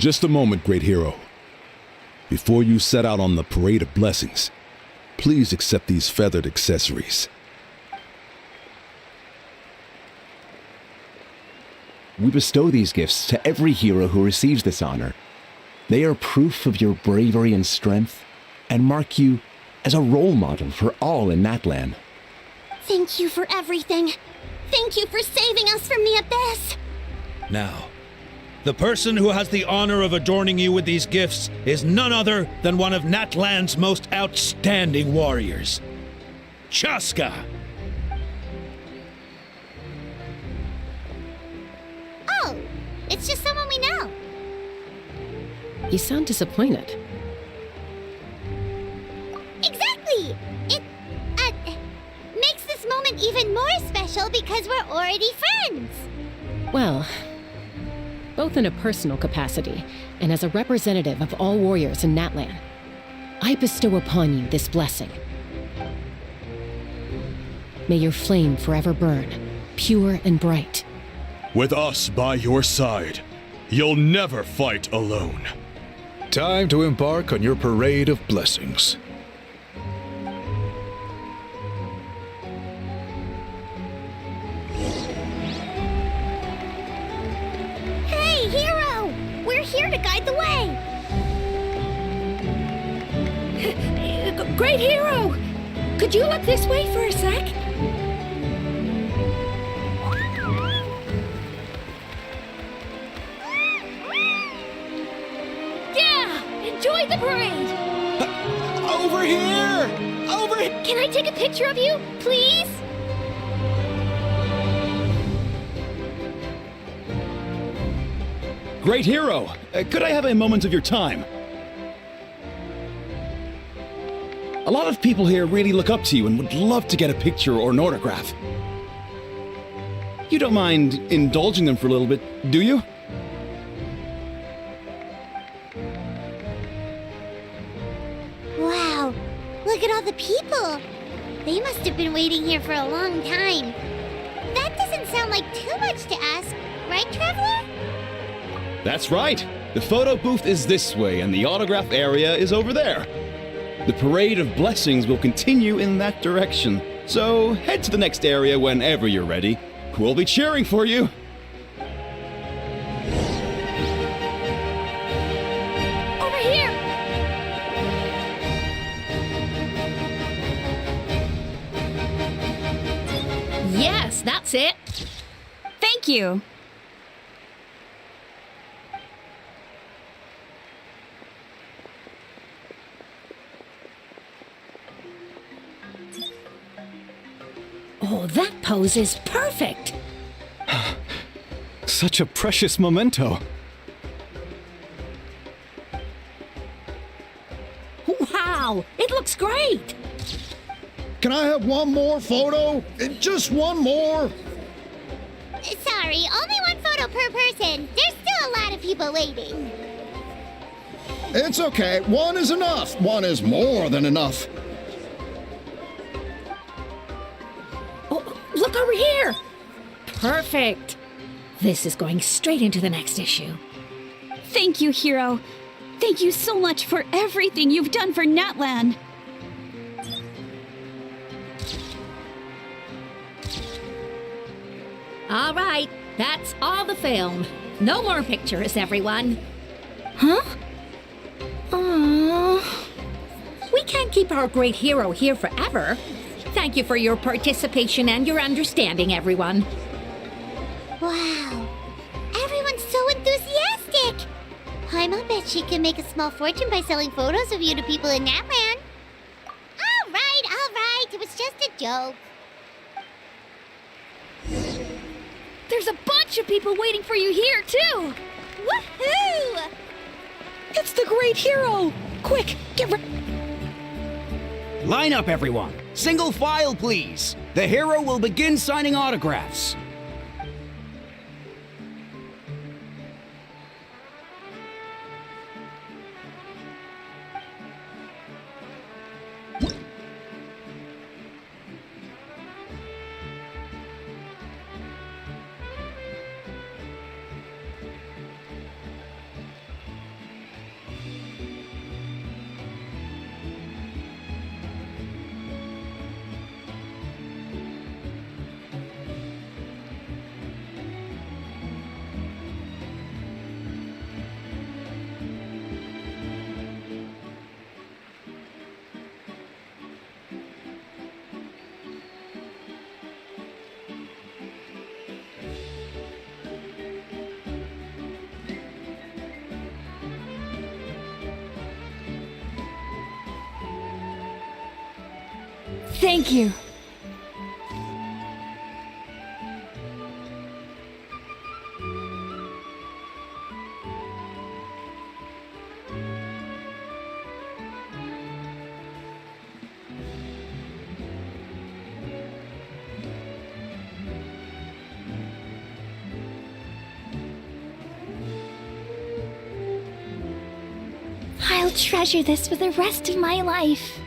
Just a moment, great hero. Before you set out on the parade of blessings, please accept these feathered accessories. We bestow these gifts to every hero who receives this honor. They are proof of your bravery and strength, and mark you as a role model for all in Natlan. Thank you for everything. Thank you for saving us from the abyss. Now, the person who has the honor of adorning you with these gifts is none other than one of Natlan's most outstanding warriors, Chaska. Oh, it's just someone we know. You sound disappointed. Exactly! It, makes this moment even more special because we're already friends. Well, both in a personal capacity and as a representative of all warriors in Natlan, I bestow upon you this blessing. May your flame forever burn, pure and bright. With us by your side, you'll never fight alone. Time to embark on your parade of blessings. Hey, hero! We're here to guide the way. Great hero! Could you look this way for a sec? Enjoy the parade! Over here! Over here! Can I take a picture of you, please? Great hero! Could I have a moment of your time? A lot of people here really look up to you and would love to get a picture or an autograph. You don't mind indulging them for a little bit, do you? Wow, look at all the people. They must have been waiting here for a long time. That doesn't sound like too much to ask, right, Traveler? That's right. The photo booth is this way and the autograph area is over there. The parade of blessings will continue in that direction. So head to the next area whenever you're ready. We'll be cheering for you. Over here! Yes, that's it. Thank you. Oh, that pose is perfect. Such a precious memento. Wow, it looks great. Can I have one more photo? Just one more. Sorry, only one photo per person. There's still a lot of people waiting. It's okay. One is enough. One is more than enough. Oh, look over here. Perfect. This is going straight into the next issue. Thank you, hero. Thank you so much for everything you've done for Natlan. All right, that's all the film. No more pictures, everyone. Huh? Aww. We can't keep our great hero here forever. Thank you for your participation and your understanding, everyone. Wow, everyone's so enthusiastic. I'll bet she can make a small fortune by selling photos of you to people in Natlan. All right, it was just a joke. There's a bunch of people waiting for you here, too. Woohoo! It's the great hero. Quick, get ready. Line up, everyone. Single file, please. The hero will begin signing autographs. Thank you. I'll treasure this for the rest of my life.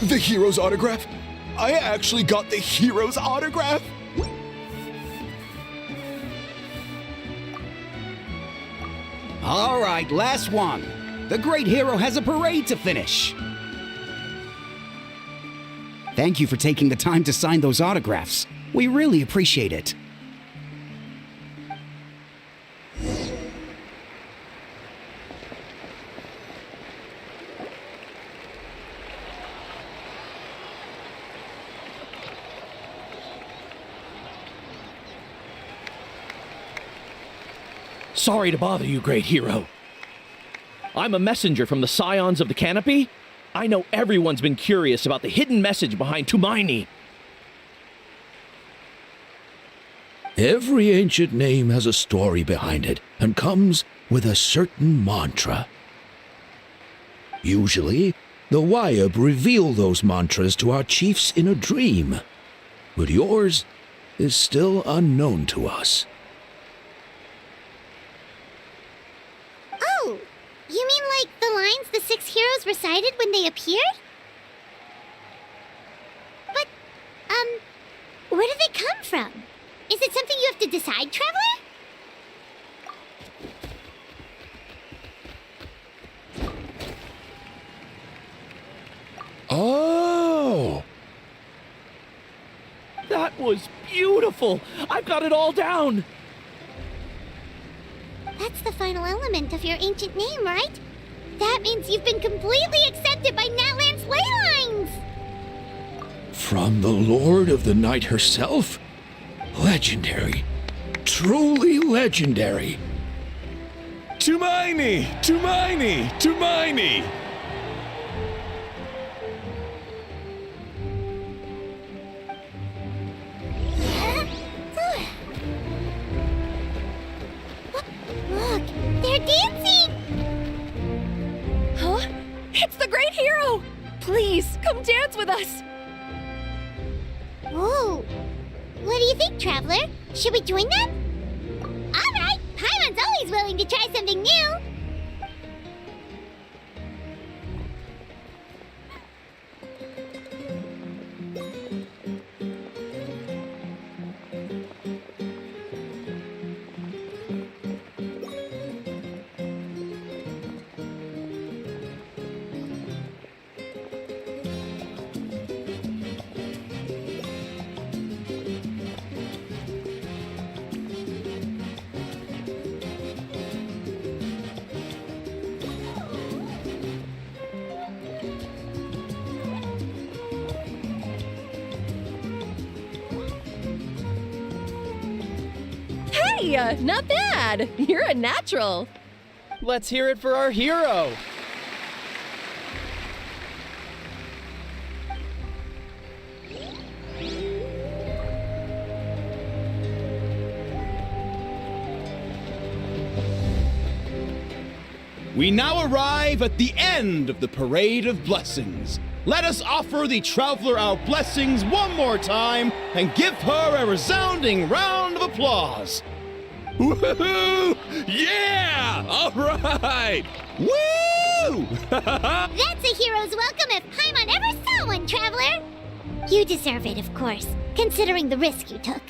The hero's autograph? I actually got the hero's autograph? All right, last one. The great hero has a parade to finish. Thank you for taking the time to sign those autographs. We really appreciate it. Sorry to bother you, great hero. I'm a messenger from the Scions of the Canopy. I know everyone's been curious about the hidden message behind Tumaini. Every ancient name has a story behind it and comes with a certain mantra. Usually, the Wayab reveal those mantras to our chiefs in a dream, but yours is still unknown to us. Oh, you mean like the lines the 6 heroes recited when they appeared? But, where do they come from? Is it something you have to decide, Traveler? Oh! That was beautiful! I've got it all down! That's the final element of your ancient name, right? That means you've been completely accepted by Natlan's ley lines! From the Lord of the Night herself? Legendary. Truly legendary. Tumaini! Tumaini! Tumaini! Look, they're dancing! Huh? It's the great hero! Please, come dance with us! Whoa! What do you think, Traveler? Should we join them? Alright! Paimon's always willing to try something new! Hey, not bad. You're a natural. Let's hear it for our hero! We now arrive at the end of the Parade of Blessings. Let us offer the Traveler our blessings one more time and give her a resounding round of applause. Woohoo! Yeah! All right! Woo! That's a hero's welcome if Paimon ever saw one, Traveler! You deserve it, of course, considering the risk you took.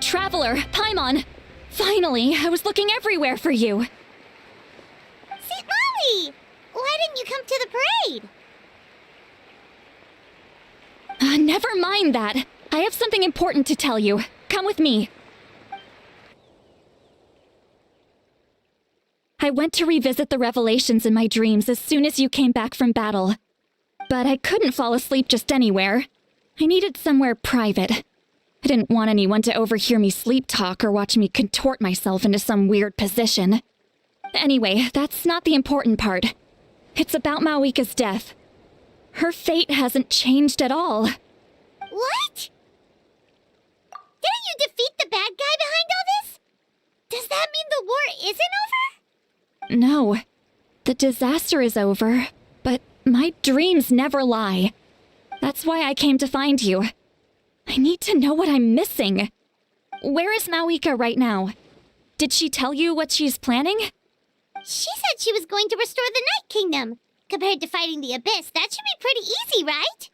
Traveler, Paimon! Finally, I was looking everywhere for you. St. Molly! Why didn't you come to the parade? Never mind that. I have something important to tell you. Come with me. I went to revisit the revelations in my dreams as soon as you came back from battle. But I couldn't fall asleep just anywhere. I needed somewhere private. I didn't want anyone to overhear me sleep talk or watch me contort myself into some weird position. Anyway, that's not the important part. It's about Mawika's death. Her fate hasn't changed at all. What? Didn't you defeat the bad guy behind all this? Does that mean the war isn't over? No. The disaster is over, but my dreams never lie. That's why I came to find you. I need to know what I'm missing. Where is Mawika right now? Did she tell you what she's planning? She said she was going to restore the Night Kingdom. Compared to fighting the Abyss, that should be pretty easy, right?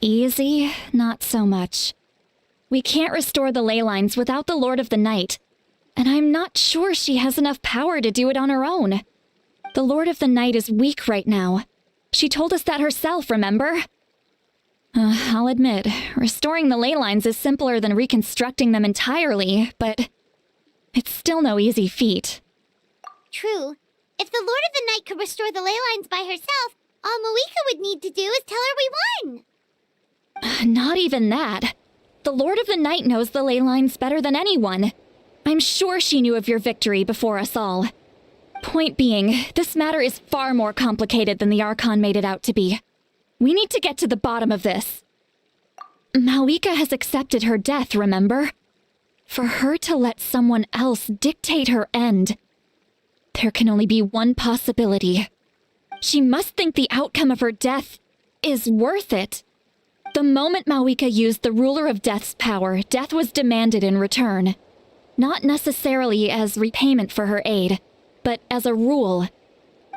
Easy? Not so much. We can't restore the ley lines without the Lord of the Night, and I'm not sure she has enough power to do it on her own. The Lord of the Night is weak right now. She told us that herself, remember? I'll admit, restoring the ley lines is simpler than reconstructing them entirely, but it's still no easy feat. True. If the Lord of the Night could restore the ley lines by herself, all Mawika would need to do is tell her we won. Not even that. The Lord of the Night knows the ley lines better than anyone. I'm sure she knew of your victory before us all. Point being, this matter is far more complicated than the Archon made it out to be. We need to get to the bottom of this. Mawika has accepted her death, remember? For her to let someone else dictate her end, there can only be one possibility. She must think the outcome of her death is worth it. The moment Mawika used the Ruler of Death's power, death was demanded in return. Not necessarily as repayment for her aid, but as a rule.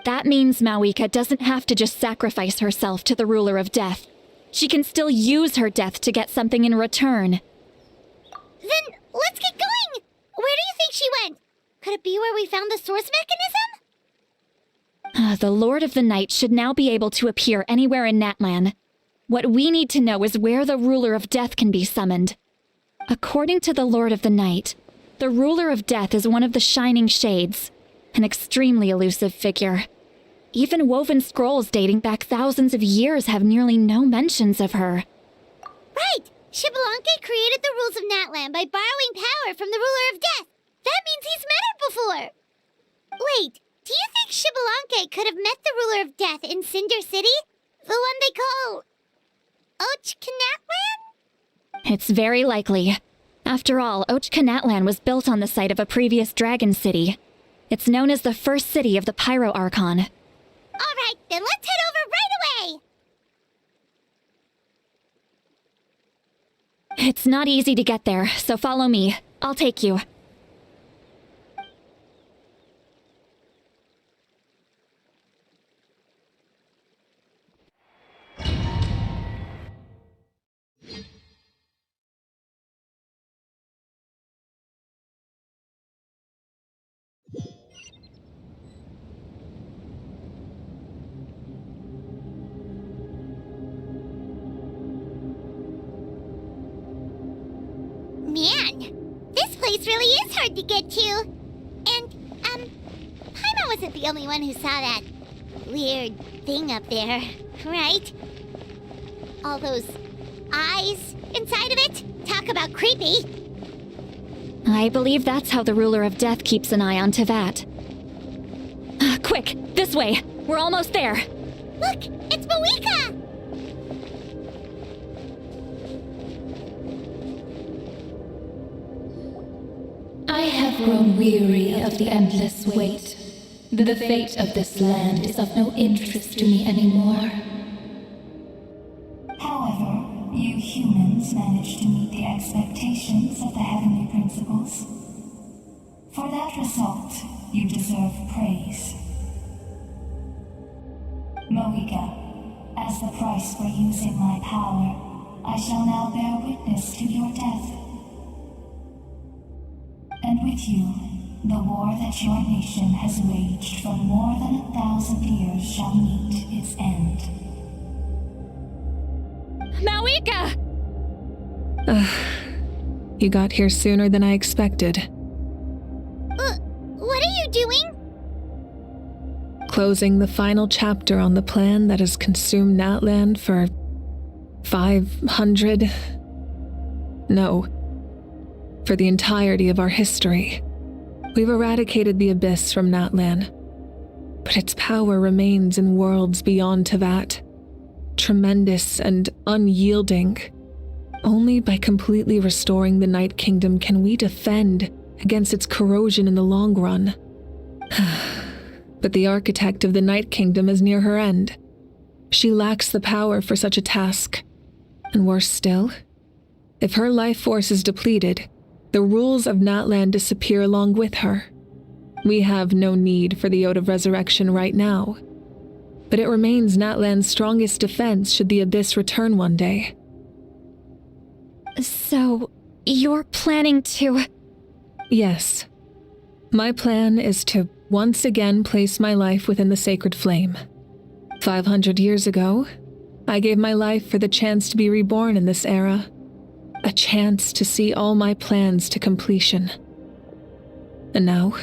That means Mawika doesn't have to just sacrifice herself to the Ruler of Death. She can still use her death to get something in return. Then let's get going! Where do you think she went? Could it be where we found the source mechanism? The Lord of the Night should now be able to appear anywhere in Natlan. What we need to know is where the Ruler of Death can be summoned. According to the Lord of the Night, the Ruler of Death is one of the Shining Shades, an extremely elusive figure. Even woven scrolls dating back thousands of years have nearly no mentions of her. Right! Xbalanque created the rules of Natlan by borrowing power from the Ruler of Death. That means he's met her before! Wait, do you think Xbalanque could have met the Ruler of Death in Cinder City? The one they call... Ochkanatlan? It's very likely. After all, Ochkanatlan was built on the site of a previous dragon city. It's known as the first city of the Pyro Archon. Alright, then let's head over right away! It's not easy to get there, so follow me. I'll take you. Man, this place really is hard to get to. And, Paimon wasn't the only one who saw that weird thing up there, right? All those eyes inside of it? Talk about creepy. I believe that's how the Ruler of Death keeps an eye on Tevat. Quick, this way! We're almost there! Look, it's Mawika! I have grown weary of the endless wait. The fate of this land is of no interest to me anymore. However, you humans managed to meet the expectations of the heavenly principles. For that result, you deserve praise. Mawika, as the price for using my power, I shall now bear witness to your death. And with you, the war that your nation has waged for more than 1,000 years shall meet its end. Mawika! You got here sooner than I expected. What are you closing the final chapter on the plan that has consumed Natland for 500... No, for the entirety of our history. We've eradicated the Abyss from Natlan, but its power remains in worlds beyond Tevat, tremendous and unyielding. Only by completely restoring the Night Kingdom can we defend against its corrosion in the long run. But the architect of the Night Kingdom is near her end. She lacks the power for such a task. And worse still, if her life force is depleted, the rules of Natlan disappear along with her. We have no need for the Ode of Resurrection right now, but it remains Natlan's strongest defense should the Abyss return one day. So, you're planning to... Yes. My plan is to once again place my life within the sacred flame. 500 years ago, I gave my life for the chance to be reborn in this era. A chance to see all my plans to completion. And now,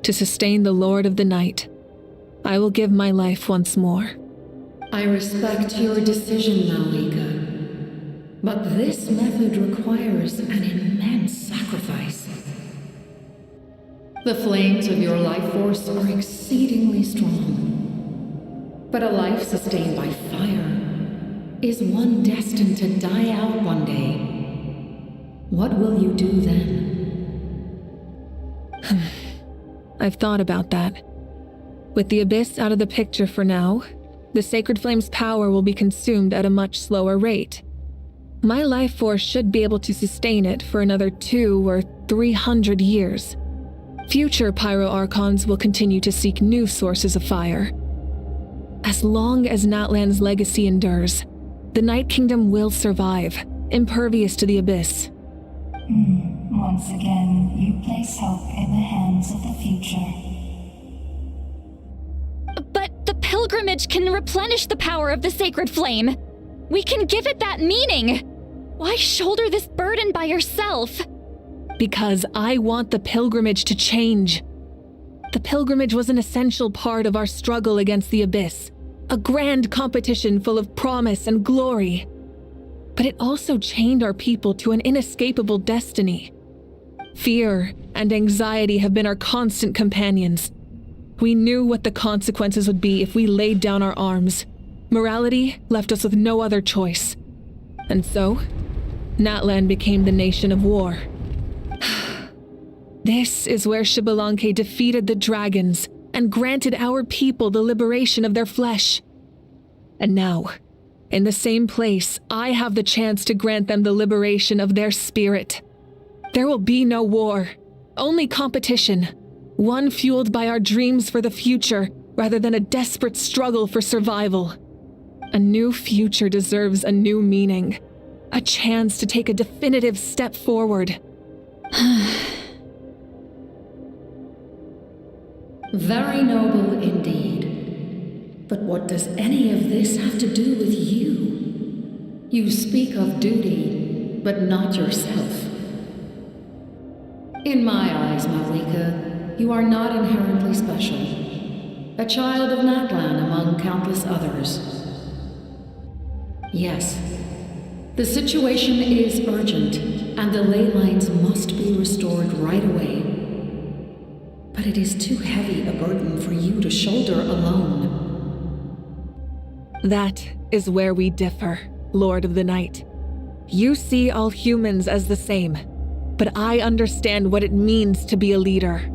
to sustain the Lord of the Night, I will give my life once more. I respect your decision, Malika. But this method requires an immense sacrifice. The flames of your life force are exceedingly strong. But a life sustained by fire is one destined to die out one day. What will you do then? I've thought about that. With the Abyss out of the picture for now, the Sacred Flame's power will be consumed at a much slower rate. My life force should be able to sustain it for another 200 or 300 years. Future Pyro Archons will continue to seek new sources of fire. As long as Natlan's legacy endures, the Night Kingdom will survive, impervious to the Abyss. Once again, you place hope in the hands of the future. But the pilgrimage can replenish the power of the sacred flame. We can give it that meaning. Why shoulder this burden by yourself? Because I want the pilgrimage to change. The pilgrimage was an essential part of our struggle against the Abyss, a grand competition full of promise and glory. But it also chained our people to an inescapable destiny. Fear and anxiety have been our constant companions. We knew what the consequences would be if we laid down our arms. Morality left us with no other choice. And so, Natlan became the nation of war. This is where Xbalanque defeated the dragons and granted our people the liberation of their flesh. And now, in the same place, I have the chance to grant them the liberation of their spirit. There will be no war, only competition, one fueled by our dreams for the future rather than a desperate struggle for survival. A new future deserves a new meaning, a chance to take a definitive step forward. Very noble indeed. But what does any of this have to do with you? You speak of duty, but not yourself. In my eyes, Malika, you are not inherently special. A child of Natlan among countless others. Yes, the situation is urgent, and the ley lines must be restored right away. But it is too heavy a burden for you to shoulder alone. That is where we differ, Lord of the Night. You see all humans as the same, but I understand what it means to be a leader.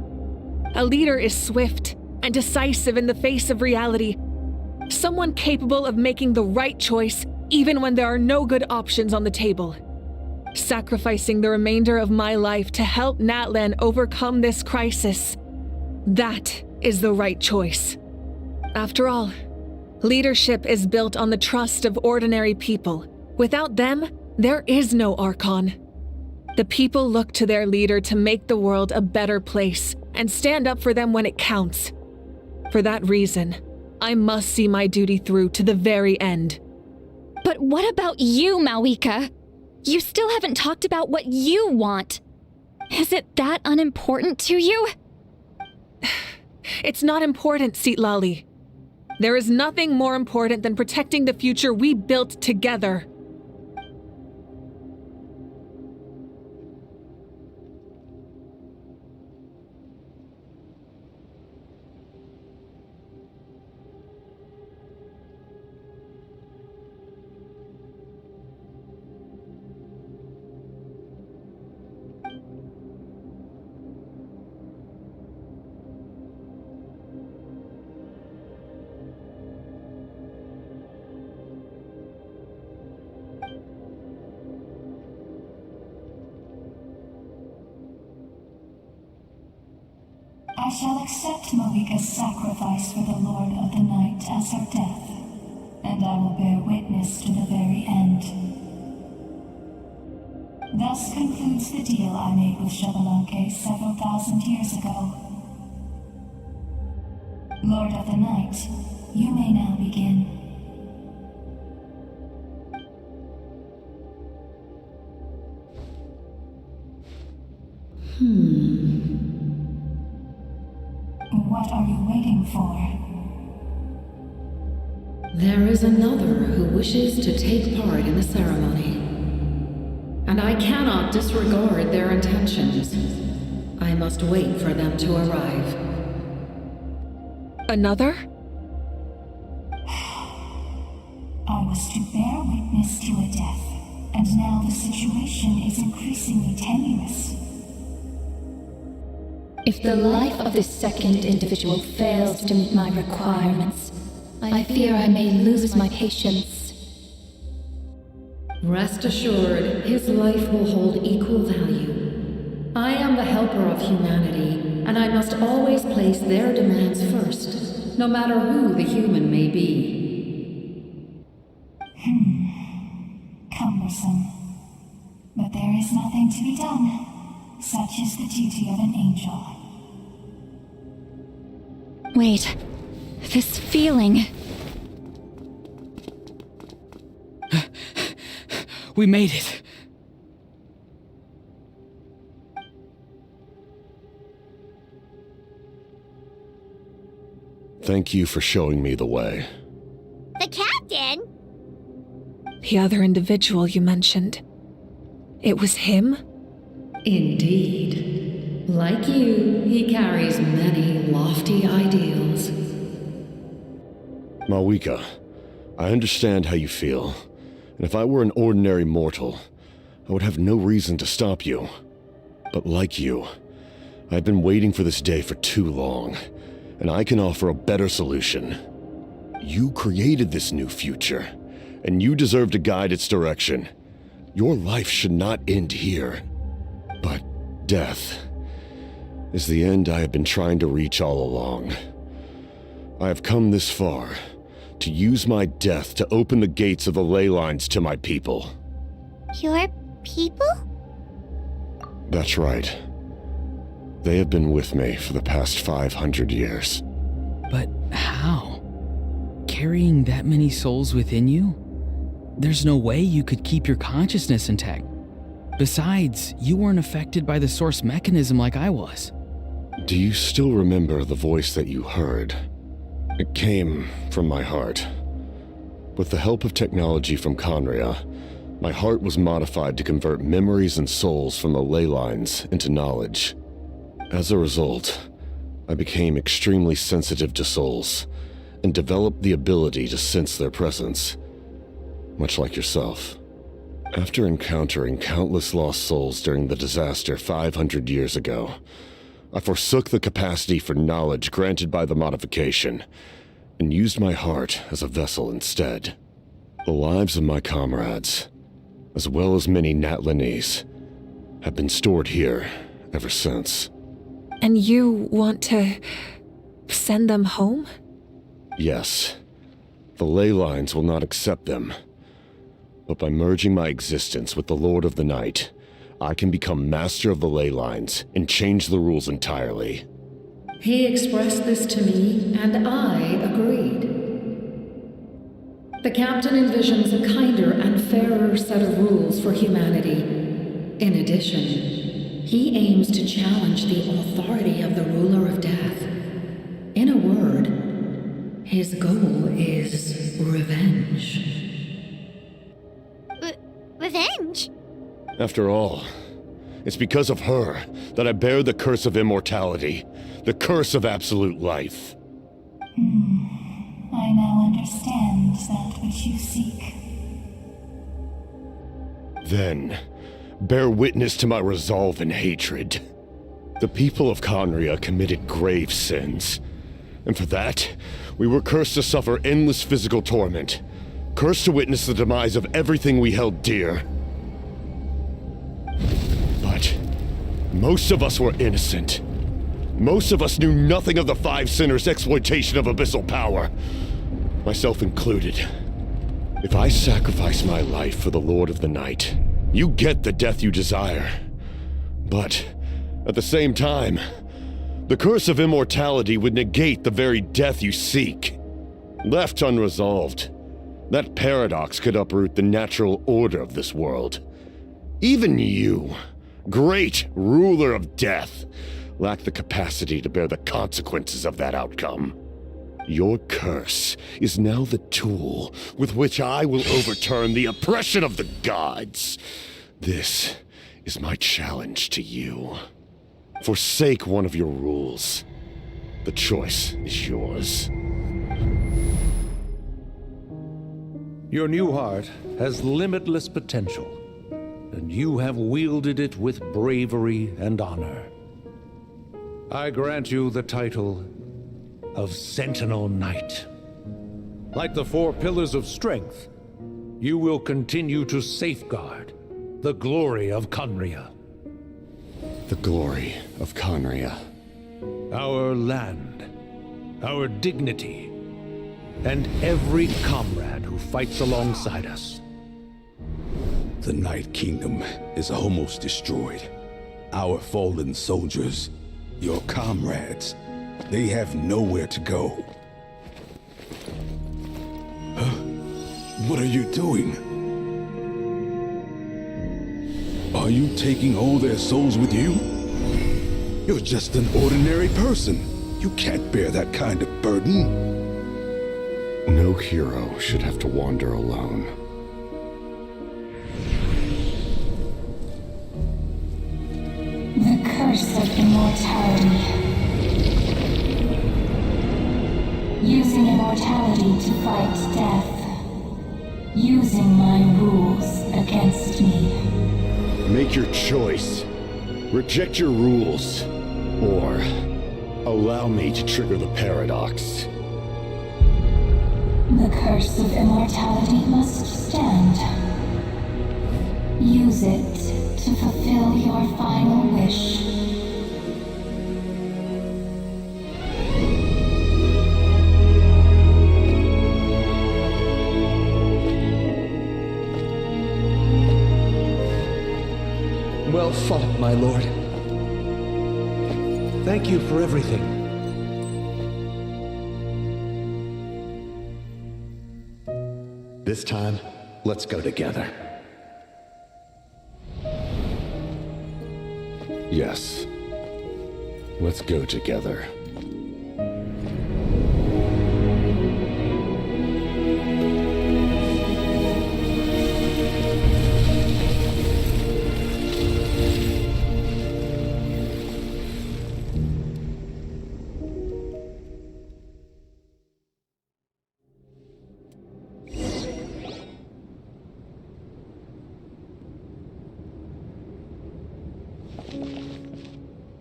A leader is swift and decisive in the face of reality. Someone capable of making the right choice even when there are no good options on the table. Sacrificing the remainder of my life to help Natlan overcome this crisis. That is the right choice. After all, leadership is built on the trust of ordinary people. Without them, there is no Archon. The people look to their leader to make the world a better place and stand up for them when it counts. For that reason, I must see my duty through to the very end. But what about you, Malika? You still haven't talked about what you want. Is it that unimportant to you? It's not important, Sitlali. There is nothing more important than protecting the future we built together. I shall accept Moika's sacrifice for the Lord of the Night as her death, and I will bear witness to the very end. Thus concludes the deal I made with Xbalanque several thousand years ago. Lord of the Night, you may now begin. What are you waiting for? There is another who wishes to take part in the ceremony, and I cannot disregard their intentions. I must wait for them to arrive. Another? I was to bear witness to a death, and now the situation is increasingly tenuous. If the life of this second individual fails to meet my requirements, I fear I may lose my patience. Rest assured, his life will hold equal value. I am the helper of humanity, and I must always place their demands first, no matter who the human may be. Cumbersome. But there is nothing to be done. Such is the duty of an angel. Wait, this feeling. We made it. Thank you for showing me the way. The captain? The other individual you mentioned. It was him? Indeed. Like you, he carries many lofty ideals. Mawika, I understand how you feel, and if I were an ordinary mortal, I would have no reason to stop you. But like you, I've been waiting for this day for too long, and I can offer a better solution. You created this new future, and you deserve to guide its direction. Your life should not end here. But death is the end I have been trying to reach all along. I have come this far to use my death to open the gates of the ley lines to my people. Your people? That's right. They have been with me for the past 500 years. But how? Carrying that many souls within you? There's no way you could keep your consciousness intact. Besides, you weren't affected by the source mechanism like I was. Do you still remember the voice that you heard? It came from my heart. With the help of technology from Conria, my heart was modified to convert memories and souls from the ley lines into knowledge. As a result, I became extremely sensitive to souls and developed the ability to sense their presence, much like yourself. After encountering countless lost souls during the disaster 500 years ago, I forsook the capacity for knowledge granted by the modification and used my heart as a vessel instead. The lives of my comrades, as well as many Natlanese, have been stored here ever since. And you want to send them home? Yes. The ley lines will not accept them. But by merging my existence with the Lord of the Night, I can become master of the ley lines and change the rules entirely. He expressed this to me, and I agreed. The captain envisions a kinder and fairer set of rules for humanity. In addition, he aims to challenge the authority of the ruler of death. His goal is revenge. Revenge? After all, it's because of her that I bear the curse of immortality, the curse of absolute life. I now understand that which you seek. Then, bear witness to my resolve and hatred. The people of Conria committed grave sins, and for that, we were cursed to suffer endless physical torment, cursed to witness the demise of everything we held dear. But most of us were innocent. Most of us knew nothing of the Five Sinners' exploitation of abyssal power, myself included. If I sacrifice my life for the Lord of the Night, you get the death you desire. But at the same time, the curse of immortality would negate the very death you seek. Left unresolved, that paradox could uproot the natural order of this world. Even you, great ruler of death, lack the capacity to bear the consequences of that outcome. Your curse is now the tool with which I will overturn the oppression of the gods. This is my challenge to you. Forsake one of your rules. The choice is yours. Your new heart has limitless potential, and you have wielded it with bravery and honor. I grant you the title of Sentinel Knight. Like the four pillars of strength, you will continue to safeguard the glory of Conria. The glory of Conria. Our land, our dignity, and every comrade who fights alongside us. The Night Kingdom is almost destroyed. Our fallen soldiers, your comrades, they have nowhere to go. What are you doing? Are you taking all their souls with you? You're just an ordinary person. You can't bear that kind of burden. No hero should have to wander alone. The curse of immortality. Using immortality to fight death. Using my rules against me. Make your choice. Reject your rules. Or allow me to trigger the paradox. The curse of immortality must stand. Use it to fulfill your final wish. Well fought, my lord. Thank you for everything. This time, let's go together. Yes. Let's go together.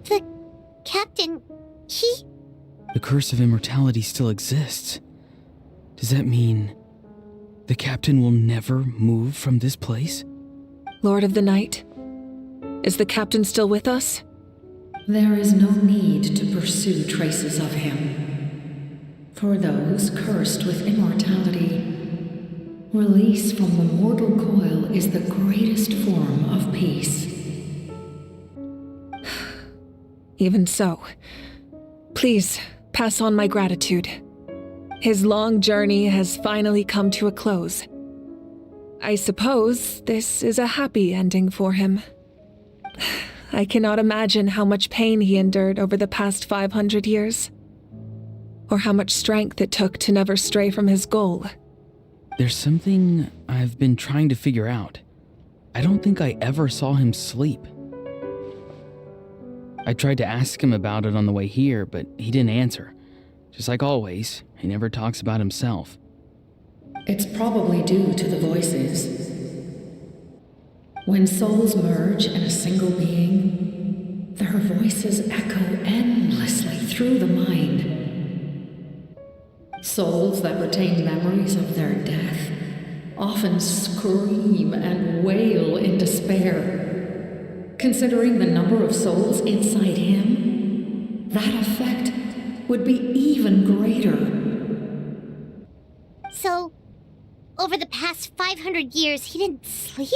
The captain, he... The curse of immortality still exists. Does that mean the captain will never move from this place? Lord of the Night, is the captain still with us? There is no need to pursue traces of him. For those cursed with immortality, release from the mortal coil is the greatest form of peace. Even so, please pass on my gratitude. His long journey has finally come to a close. I suppose this is a happy ending for him. I cannot imagine how much pain he endured over the past 500 years. or how much strength it took to never stray from his goal. There's something I've been trying to figure out. I don't think I ever saw him sleep. I tried to ask him about it on the way here, but he didn't answer. Just like always, he never talks about himself. It's probably due to the voices. When souls merge in a single being, their voices echo endlessly through the mind. Souls that retain memories of their death often scream and wail in despair. Considering the number of souls inside him, that effect would be even greater. So, over the past 500 years, he didn't sleep?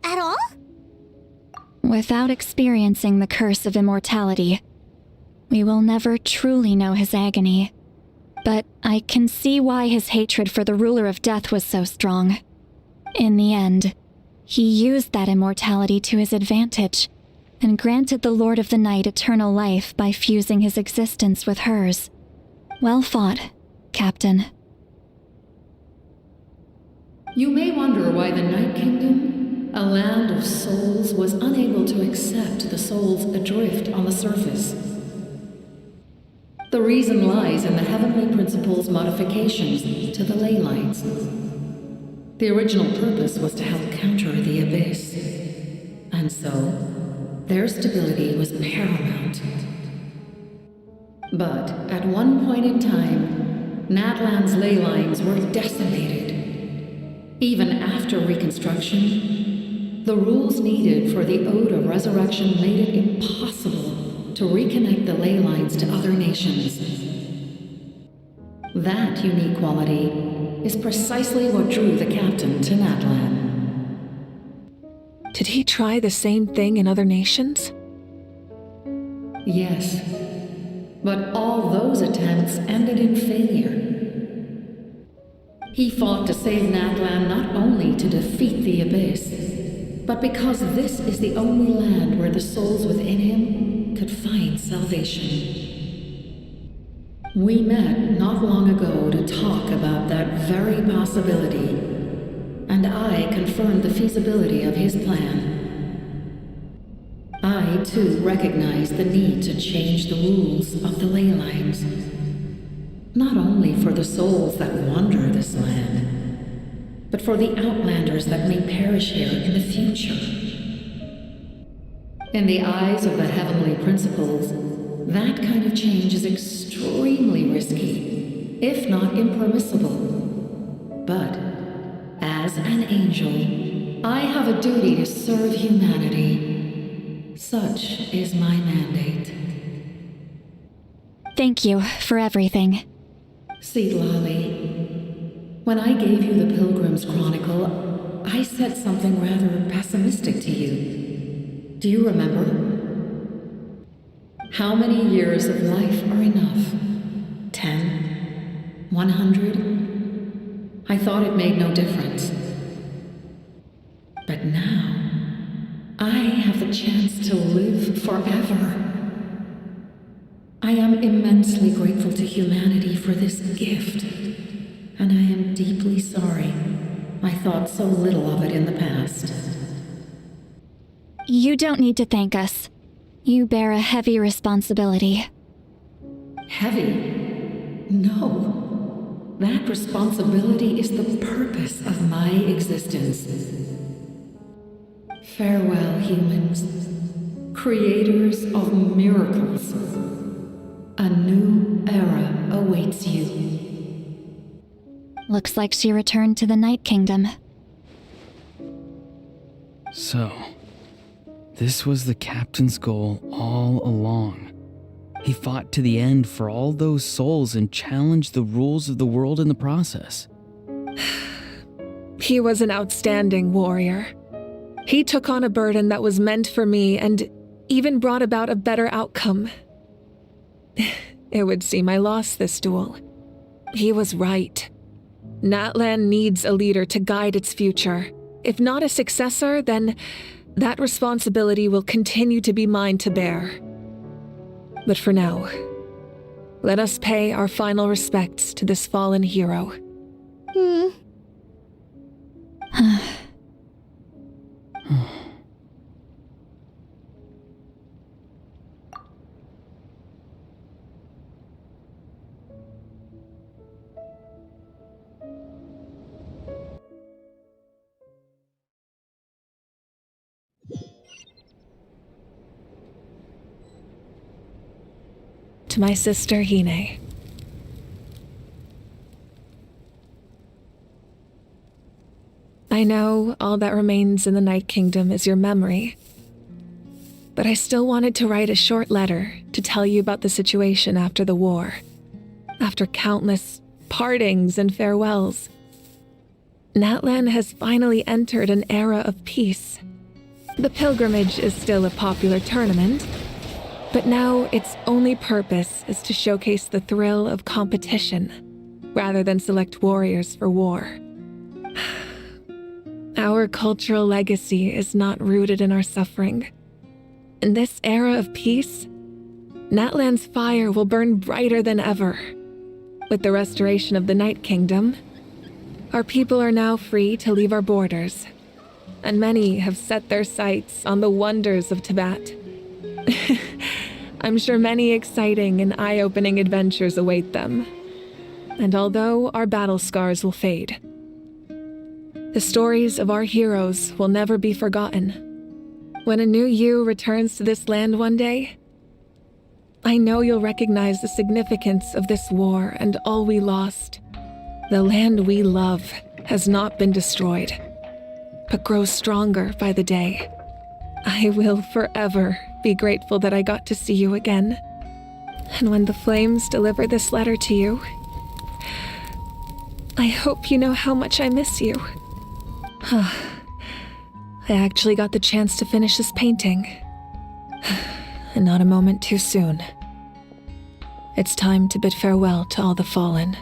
At all? Without experiencing the curse of immortality, we will never truly know his agony. But I can see why his hatred for the ruler of death was so strong. In the end, he used that immortality to his advantage, and granted the Lord of the Night eternal life by fusing his existence with hers. Well fought, Captain. You may wonder why the Night Kingdom, a land of souls, was unable to accept the souls adrift on the surface. The reason lies in the Heavenly Principle's modifications to the ley lines. The original purpose was to help counter the Abyss, and so their stability was paramount. But at one point in time, Natlan's ley lines were decimated. Even after reconstruction, the rules needed for the Ode of Resurrection made it impossible to reconnect the ley lines to other nations. That unique quality is precisely what drew the captain to Natlan. Did he try the same thing in other nations? Yes, but all those attempts ended in failure. He fought to save Natlan not only to defeat the Abyss, but because this is the only land where the souls within him could find salvation. We met not long ago to talk about that very possibility, and I confirmed the feasibility of his plan. I, too, recognize the need to change the rules of the ley lines. Not only for the souls that wander this land, but for the outlanders that may perish here in the future. In the eyes of the Heavenly Principles, that kind of change is extremely risky, if not impermissible. But, as an angel, I have a duty to serve humanity. Such is my mandate. Thank you for everything. Seedlali, when I gave you the Pilgrim's Chronicle, I said something rather pessimistic to you. Do you remember? How many years of life are enough? 10? 100? I thought it made no difference. But now, I have the chance to live forever. I am immensely grateful to humanity for this gift, and I am deeply sorry I thought so little of it in the past. You don't need to thank us. You bear a heavy responsibility. Heavy? No. That responsibility is the purpose of my existence. Farewell, humans, creators of miracles. A new era awaits you. Looks like she returned to the Night Kingdom. So, this was the captain's goal all along. He fought to the end for all those souls and challenged the rules of the world in the process. He was an outstanding warrior. He took on a burden that was meant for me and even brought about a better outcome. It would seem I lost this duel. He was right. Natlan needs a leader to guide its future. If not a successor, then that responsibility will continue to be mine to bear. But for now, Let us pay our final respects to this fallen hero. To my sister Hine. I know all that remains in the Night Kingdom is your memory, but I still wanted to write a short letter to tell you about the situation after the war, after countless partings and farewells. Natlan has finally entered an era of peace. The pilgrimage is still a popular tournament, but now its only purpose is to showcase the thrill of competition, rather than select warriors for war. Our cultural legacy is not rooted in our suffering. In this era of peace, Natlan's fire will burn brighter than ever. With the restoration of the Night Kingdom, our people are now free to leave our borders, and many have set their sights on the wonders of Tibet. I'm sure many exciting and eye-opening adventures await them. And although our battle scars will fade, the stories of our heroes will never be forgotten. When a new you returns to this land one day, I know you'll recognize the significance of this war and all we lost. The land we love has not been destroyed, but grows stronger by the day. I will forever be grateful that I got to see you again. And when the flames deliver this letter to you, I hope you know how much I miss you. I actually got the chance to finish this painting. And not a moment too soon. It's time to bid farewell to all the fallen.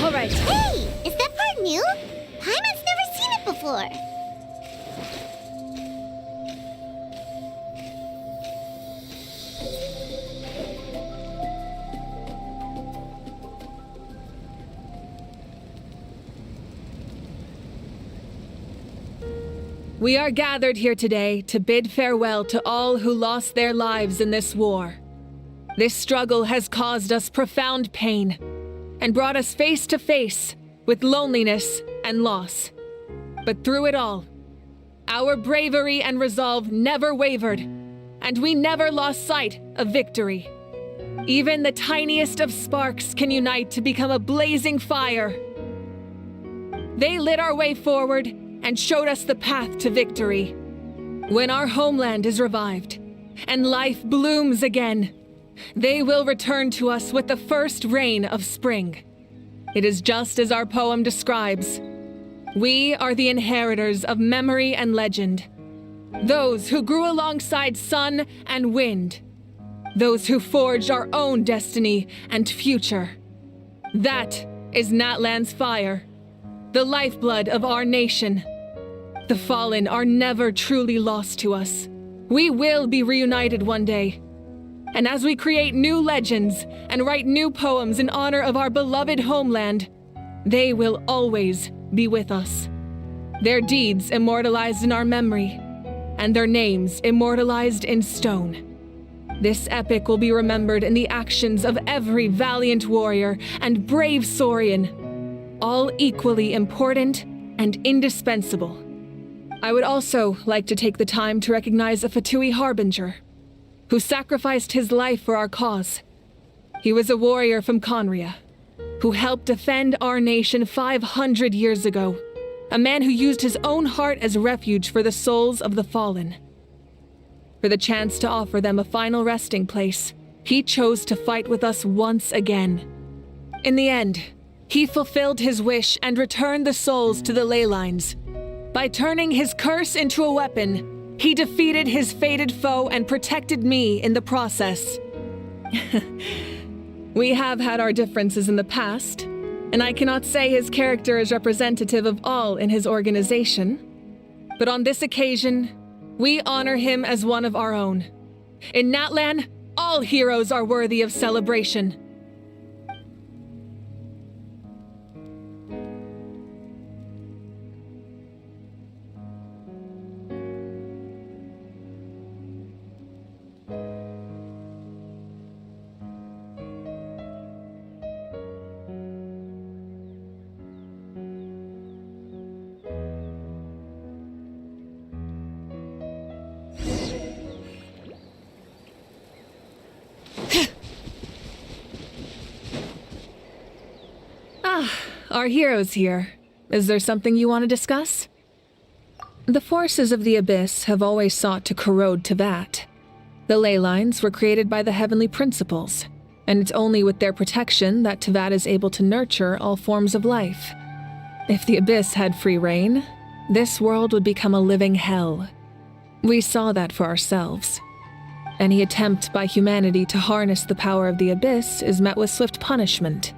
Alright. Hey! Is that part new? Paimon's never seen it before. We are gathered here today to bid farewell to all who lost their lives in this war. This struggle has caused us profound pain and brought us face to face with loneliness and loss. But through it all, our bravery and resolve never wavered, and we never lost sight of victory. Even the tiniest of sparks can unite to become a blazing fire. They lit our way forward and showed us the path to victory. When our homeland is revived and life blooms again, they will return to us with the first rain of spring. It is just as our poem describes. We are the inheritors of memory and legend. Those who grew alongside sun and wind. Those who forged our own destiny and future. That is Natlan's fire, the lifeblood of our nation. The fallen are never truly lost to us. We will be reunited one day. And as we create new legends and write new poems in honor of our beloved homeland, they will always be with us. Their deeds immortalized in our memory, and their names immortalized in stone. This epic will be remembered in the actions of every valiant warrior and brave Saurian, all equally important and indispensable. I would also like to take the time to recognize a Fatui Harbinger, who sacrificed his life for our cause. He was a warrior from Conria, who helped defend our nation 500 years ago, a man who used his own heart as refuge for the souls of the fallen. For the chance to offer them a final resting place, he chose to fight with us once again. In the end, he fulfilled his wish and returned the souls to the ley lines. By turning his curse into a weapon, he defeated his fated foe and protected me in the process. We have had our differences in the past, and I cannot say his character is representative of all in his organization. But on this occasion, we honor him as one of our own. In Natlan, all heroes are worthy of celebration. Our heroes here. Is there something you want to discuss? The forces of the Abyss have always sought to corrode Teyvat. The ley lines were created by the heavenly principles, and it's only with their protection that Teyvat is able to nurture all forms of life. If the Abyss had free reign, this world would become a living hell. We saw that for ourselves. Any attempt by humanity to harness the power of the Abyss is met with swift punishment.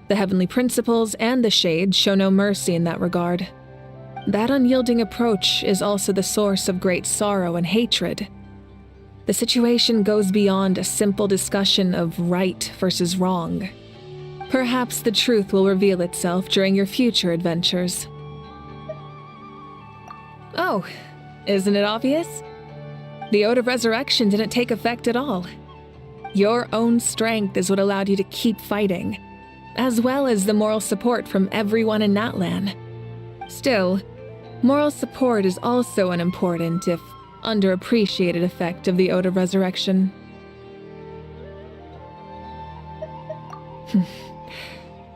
The heavenly principles and the Shades show no mercy in that regard. That unyielding approach is also the source of great sorrow and hatred. The situation goes beyond a simple discussion of right versus wrong. Perhaps the truth will reveal itself during your future adventures. Oh, isn't it obvious? The Ode of Resurrection didn't take effect at all. Your own strength is what allowed you to keep fighting, as well as the moral support from everyone in Natlan. Still, moral support is also an important, if underappreciated, effect of the Ode of Resurrection.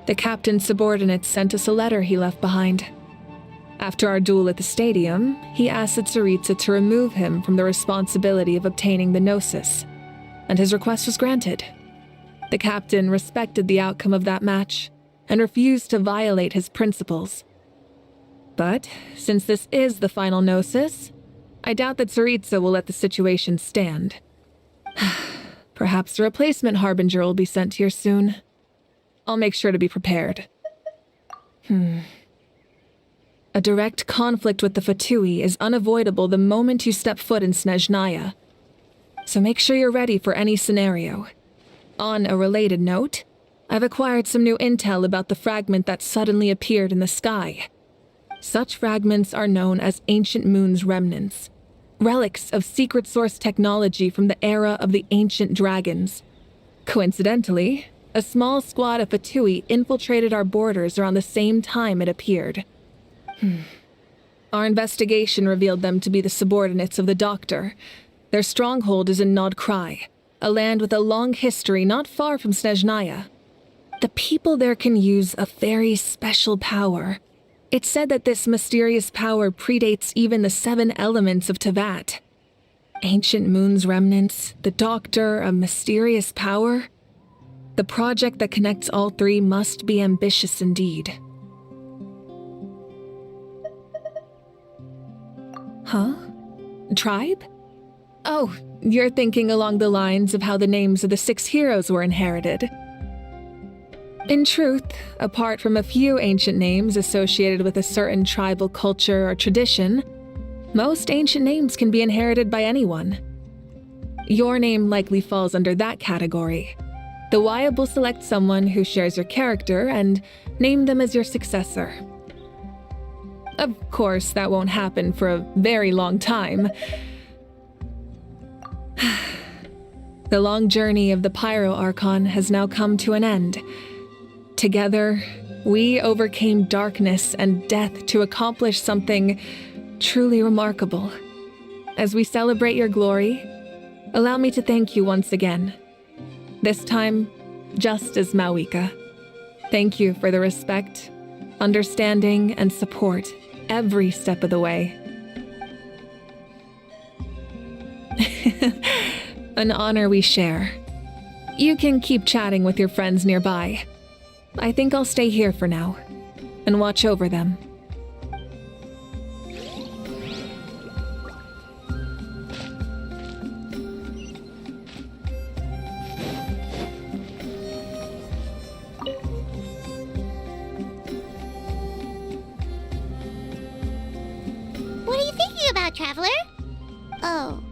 The captain's subordinates sent us a letter he left behind. After our duel at the stadium, he asked Tsaritsa to remove him from the responsibility of obtaining the Gnosis, and his request was granted. The captain respected the outcome of that match and refused to violate his principles. But since this is the final Gnosis, I doubt that Tsaritsa will let the situation stand. Perhaps a replacement Harbinger will be sent here soon. I'll make sure to be prepared. A direct conflict with the Fatui is unavoidable the moment you step foot in Snezhnaya. So make sure you're ready for any scenario. On a related note, I've acquired some new intel about the fragment that suddenly appeared in the sky. Such fragments are known as Ancient Moon's remnants, relics of secret source technology from the era of the ancient dragons. Coincidentally, a small squad of Fatui infiltrated our borders around the same time it appeared. Our investigation revealed them to be the subordinates of the Doctor. Their stronghold is in Nod Krai, a land with a long history not far from Snezhnaya. The people there can use a very special power. It's said that this mysterious power predates even the 7 elements of Teyvat. Ancient Moon's remnants, the Doctor, a mysterious power. The project that connects all three must be ambitious indeed. Huh? Tribe? Oh, you're thinking along the lines of how the names of the 6 heroes were inherited. In truth, apart from a few ancient names associated with a certain tribal culture or tradition, most ancient names can be inherited by anyone. Your name likely falls under that category. The Wyab will select someone who shares your character and name them as your successor. Of course, that won't happen for a very long time. The long journey of the Pyro Archon has now come to an end. Together, we overcame darkness and death to accomplish something truly remarkable. As we celebrate your glory, allow me to thank you once again. This time, just as Mawika. Thank you for the respect, understanding, and support every step of the way. An honor we share. You can keep chatting with your friends nearby. I think I'll stay here for now and watch over them. What are you thinking about, Traveler? Oh,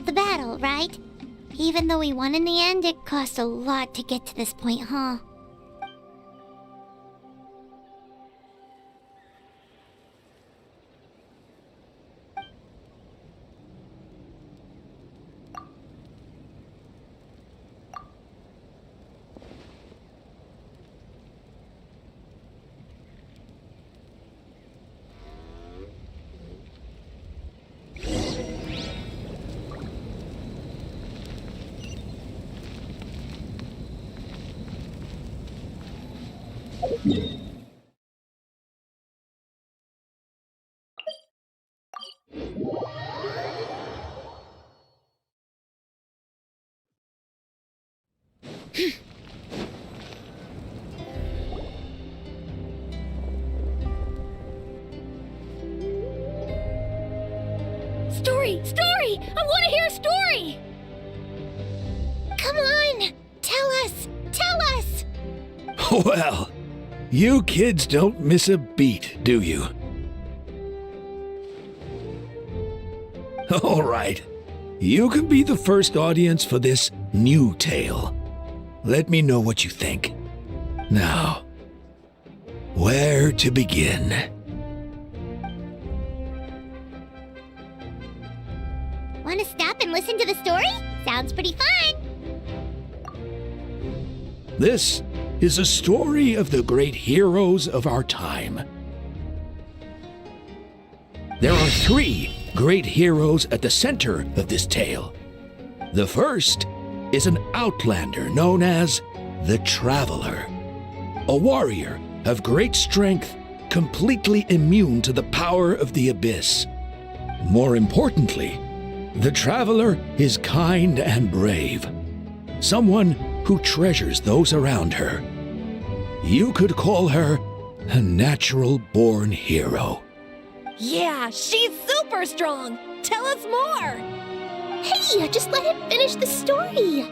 the battle, right? Even though we won in the end, it cost a lot to get to this point, huh? Story! Story! I want to hear a story! Come on! Tell us! Tell us! Well, you kids don't miss a beat, do you? All right. You can be the first audience for this new tale. Let me know what you think. Now, where to begin? Want to stop and listen to the story? Sounds pretty fun! This is a story of the great heroes of our time. There are 3 great heroes at the center of this tale. The first is an outlander known as the Traveler, a warrior of great strength, completely immune to the power of the abyss. More importantly, the Traveler is kind and brave, someone who treasures those around her. You could call her a natural-born hero. Yeah, she's super strong! Tell us more! Hey, just let him finish the story!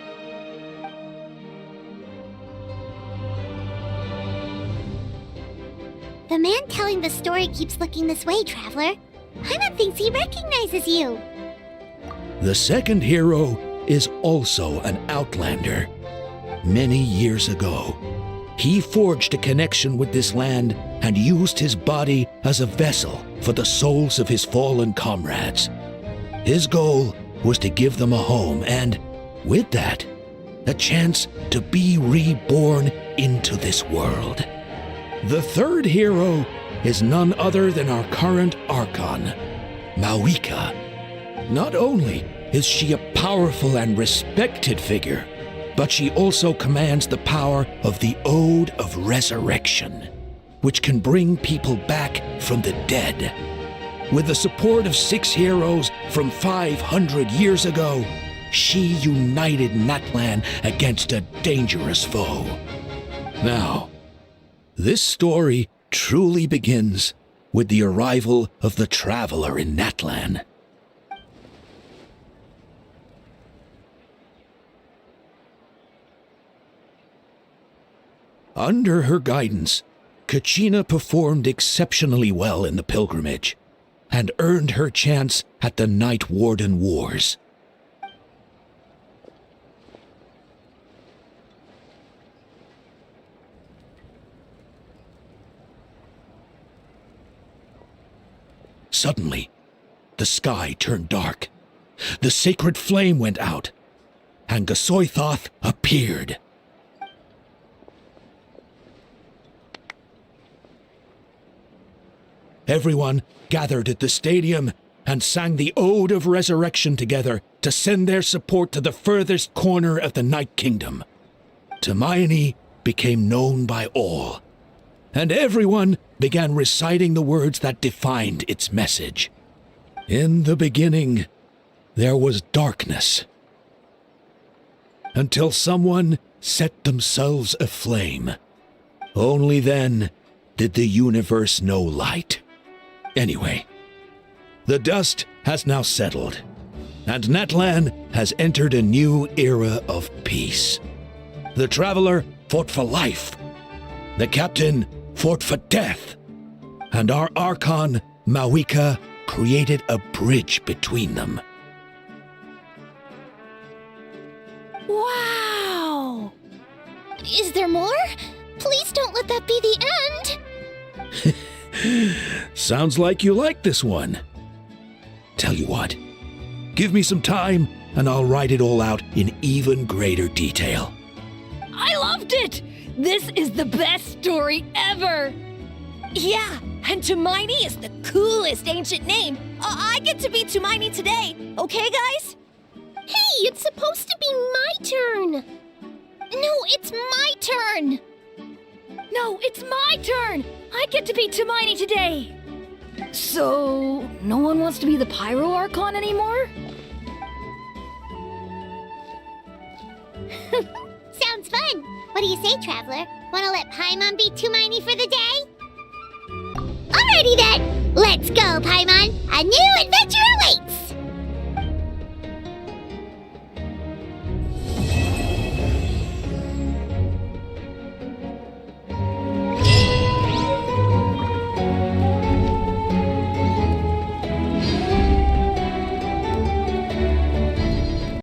The man telling the story keeps looking this way, Traveler. Paimon thinks he recognizes you. The second hero is also an outlander. Many years ago, he forged a connection with this land and used his body as a vessel for the souls of his fallen comrades. His goal was to give them a home and, with that, a chance to be reborn into this world. The third hero is none other than our current Archon, Mawika. Not only is she a powerful and respected figure, but she also commands the power of the Ode of Resurrection, which can bring people back from the dead. With the support of 6 heroes from 500 years ago, she united Natlan against a dangerous foe. Now, this story truly begins with the arrival of the Traveler in Natlan. Under her guidance, Kachina performed exceptionally well in the pilgrimage and earned her chance at the Night Warden Wars. Suddenly, the sky turned dark. The sacred flame went out, and Gasoithoth appeared. Everyone gathered at the stadium and sang the Ode of Resurrection together to send their support to the furthest corner of the Night Kingdom. Hermione became known by all, and everyone began reciting the words that defined its message. In the beginning, there was darkness, until someone set themselves aflame. Only then did the universe know light. Anyway, the dust has now settled, and Natlan has entered a new era of peace. The Traveler fought for life, the Captain fought for death, and our Archon, Mawika, created a bridge between them. Wow! Is there more? Please don't let that be the end! Sounds like you like this one. Tell you what, give me some time and I'll write it all out in even greater detail. I loved it! This is the best story ever! Yeah, and Tumaini is the coolest ancient name. I get to be Tumaini today, okay, guys? Hey, it's supposed to be my turn! No, it's my turn! No, it's my turn! I get to be Tumaini today! So, no one wants to be the Pyro Archon anymore? Sounds fun! What do you say, Traveler? Wanna let Paimon be Tumaini for the day? Alrighty then! Let's go, Paimon! A new adventure awaits!